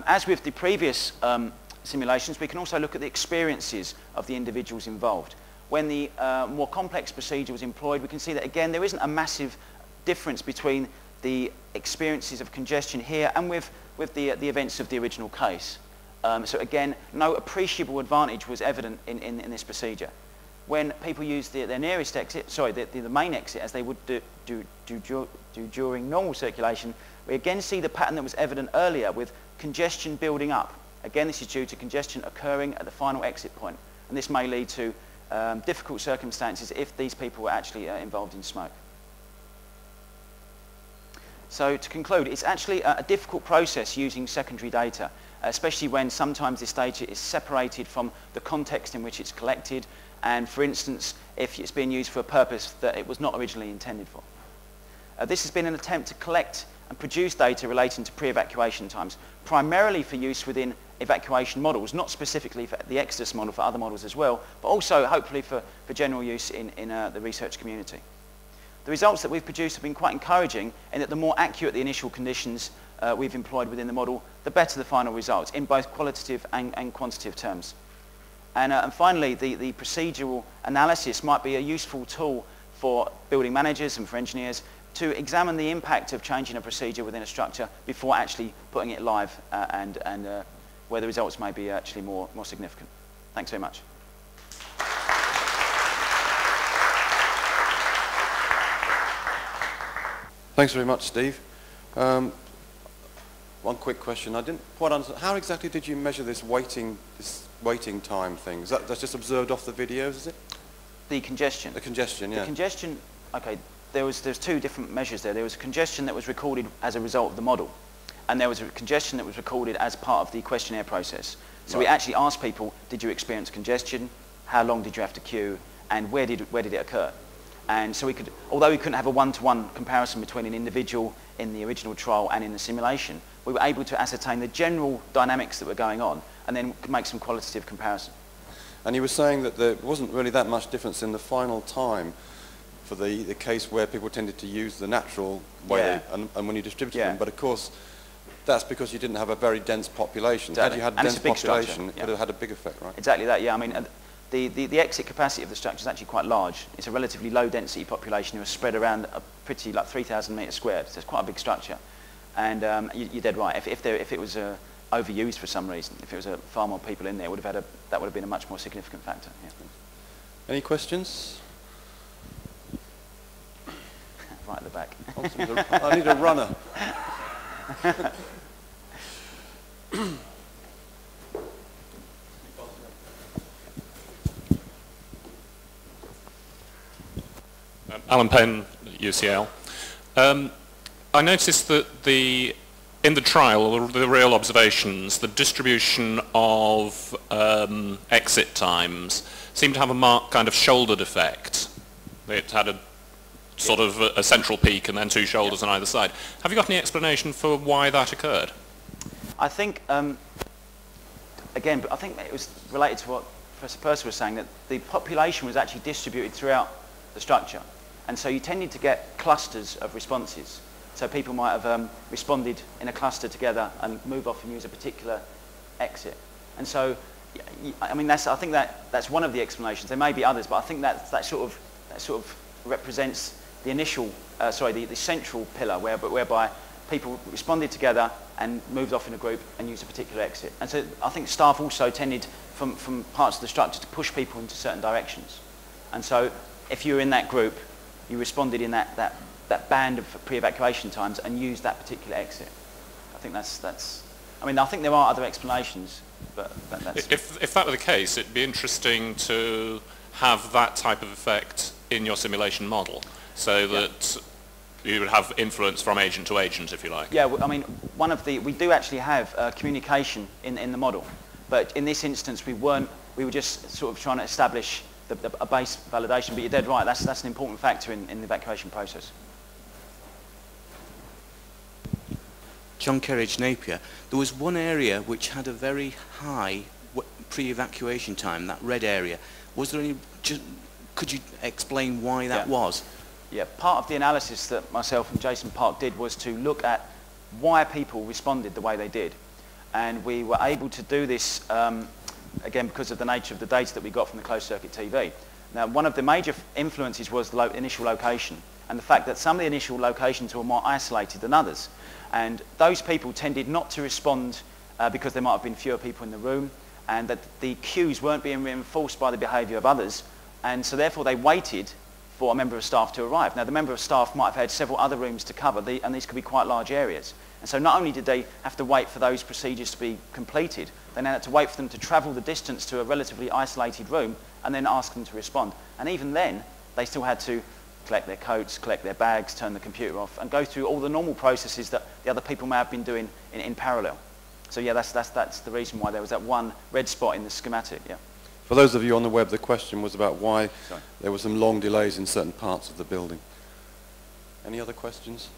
as with the previous simulations, we can also look at the experiences of the individuals involved. When the more complex procedure was employed, we can see that, again, there isn't a massive difference between the experiences of congestion here and with the events of the original case. So again, no appreciable advantage was evident in this procedure. When people used their nearest exit, sorry, the main exit, as they would do during normal circulation, we again see the pattern that was evident earlier with congestion building up. Again, this is due to congestion occurring at the final exit point, and this may lead to difficult circumstances if these people were actually involved in smoke. So to conclude, it's actually a difficult process using secondary data, especially when sometimes this data is separated from the context in which it's collected, and for instance, if it's being used for a purpose that it was not originally intended for. This has been an attempt to collect and produce data relating to pre-evacuation times, primarily for use within evacuation models, not specifically for the EXODUS model, for other models as well, but also hopefully for general use in the research community. The results that we've produced have been quite encouraging in that the more accurate the initial conditions we've employed within the model, the better the final results in both qualitative and quantitative terms. And finally, the procedural analysis might be a useful tool for building managers and for engineers to examine the impact of changing a procedure within a structure before actually putting it live and where the results may be actually more significant. Thanks very much. Thanks very much, Steve. One quick question. I didn't quite understand. How exactly did you measure this waiting time thing? That's just observed off the videos, is it? The congestion. The congestion, yeah. The congestion, okay, there's two different measures there. There was congestion that was recorded as a result of the model, and there was a congestion that was recorded as part of the questionnaire process. So Right. we actually asked people, did you experience congestion? How long did you have to queue? And where did it occur? And so we could, although we couldn't have a one-to-one comparison between an individual in the original trial and in the simulation, we were able to ascertain the general dynamics that were going on and then make some qualitative comparison. And you were saying that there wasn't really that much difference in the final time for the case where people tended to use the natural way, Yeah. and when you distributed Yeah. them. But of course, that's because you didn't have a very dense population. Exactly. Had you had a And it's dense a big structure, population, it yeah. would have had a big effect, right? Exactly that, yeah. I mean, the exit capacity of the structure is actually quite large. It's a relatively low density population who are spread around a pretty, like 3,000 metres squared, so it's quite a big structure. And you're dead right. If it was overused for some reason, if it was far more people in there, that would have been a much more significant factor. Yeah. Any questions? Right at the back. I need a runner. Alan Penn, UCL. I noticed that in the trial, the real observations, the distribution of exit times seemed to have a marked kind of shouldered effect. It had a sort of a central peak and then two shoulders on either side. Have you got any explanation for why that occurred? I think, again, I think it was related to what Professor Purser was saying, that the population was actually distributed throughout the structure. And so you tended to get clusters of responses. So people might have responded in a cluster together and move off and use a particular exit. And so, I mean, I think that's one of the explanations. There may be others, but I think that sort of represents the initial, the central pillar whereby people responded together and moved off in a group and used a particular exit. And so I think staff also tended from parts of the structure to push people into certain directions. And so if you were in that group, you responded in that band of pre-evacuation times and used that particular exit. I think that's. I mean, I think there are other explanations, but that's. If that were the case, it'd be interesting to have that type of effect in your simulation model, so that you would have influence from agent to agent, if you like. Yeah, I mean, we do actually have communication in the model, but in this instance we were just sort of trying to establish a base validation, but you're dead right, that's an important factor in the evacuation process. John Kerridge, Napier. There was one area which had a very high pre-evacuation time, that red area. Was there any, could you explain why that was? Yeah, part of the analysis that myself and Jason Park did was to look at why people responded the way they did. And we were able to do this, again, because of the nature of the data that we got from the closed-circuit TV. Now, one of the major influences was the initial location, and the fact that some of the initial locations were more isolated than others. And those people tended not to respond because there might have been fewer people in the room, and that the cues weren't being reinforced by the behaviour of others, and so therefore they waited for a member of staff to arrive. Now, the member of staff might have had several other rooms to cover, and these could be quite large areas. And so not only did they have to wait for those procedures to be completed, they now had to wait for them to travel the distance to a relatively isolated room and then ask them to respond. And even then, they still had to collect their coats, collect their bags, turn the computer off, and go through all the normal processes that the other people may have been doing in parallel. So yeah, that's the reason why there was that one red spot in the schematic, yeah. For those of you on the web, the question was about why there were some long delays in certain parts of the building. Any other questions?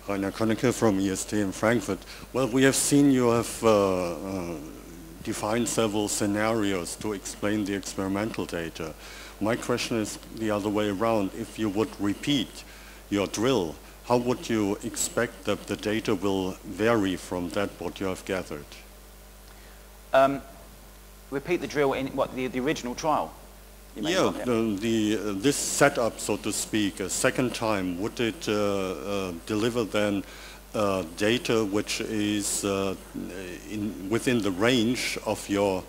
Rainer Konnecke from EST in Frankfurt. Well, we have seen you have defined several scenarios to explain the experimental data. My question is the other way around. If you would repeat your drill, how would you expect that the data will vary from that what you have gathered? Repeat the drill in what, the original trial? Yeah, this setup, so to speak, a second time, would it deliver then data which is within the range of your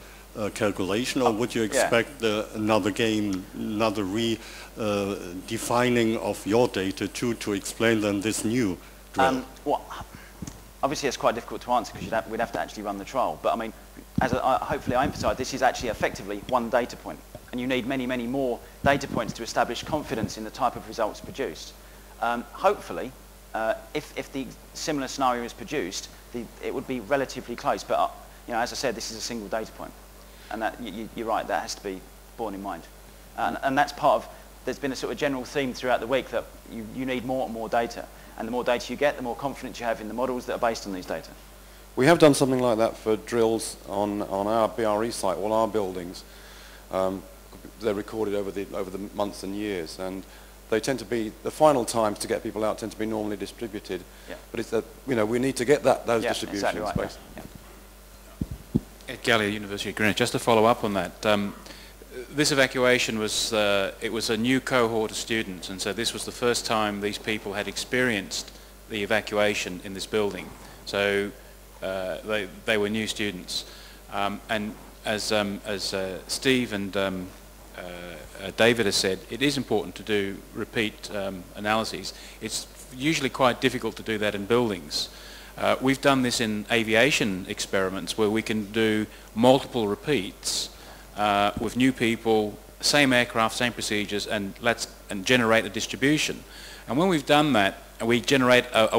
calculation, or would you expect another game, another redefining of your data to explain then this new drill? Well, obviously it's quite difficult to answer because we'd have to actually run the trial. But I mean, as hopefully I emphasised, this is actually effectively one data point. And you need many, many more data points to establish confidence in the type of results produced. Hopefully, if the similar scenario is produced, it would be relatively close. But you know, as I said, this is a single data point. And that, you're right, that has to be borne in mind. And that's part of, there's been a sort of general theme throughout the week that you need more and more data. And the more data you get, the more confidence you have in the models that are based on these data. We have done something like that for drills on our BRE site, all our buildings. They're recorded over the months and years, and they tend to be, the final times to get people out tend to be normally distributed. Yeah. But it's you know, we need to get those distributions. Exactly right, based. yeah. Ed Galley, University of Greenwich. Just to follow up on that, this evacuation was, it was a new cohort of students, and so this was the first time these people had experienced the evacuation in this building. So they were new students. And as Steve and David has said, it is important to do repeat analyses. It's usually quite difficult to do that in buildings. We've done this in aviation experiments where we can do multiple repeats with new people, same aircraft, same procedures, and generate a distribution. And when we've done that, we generate a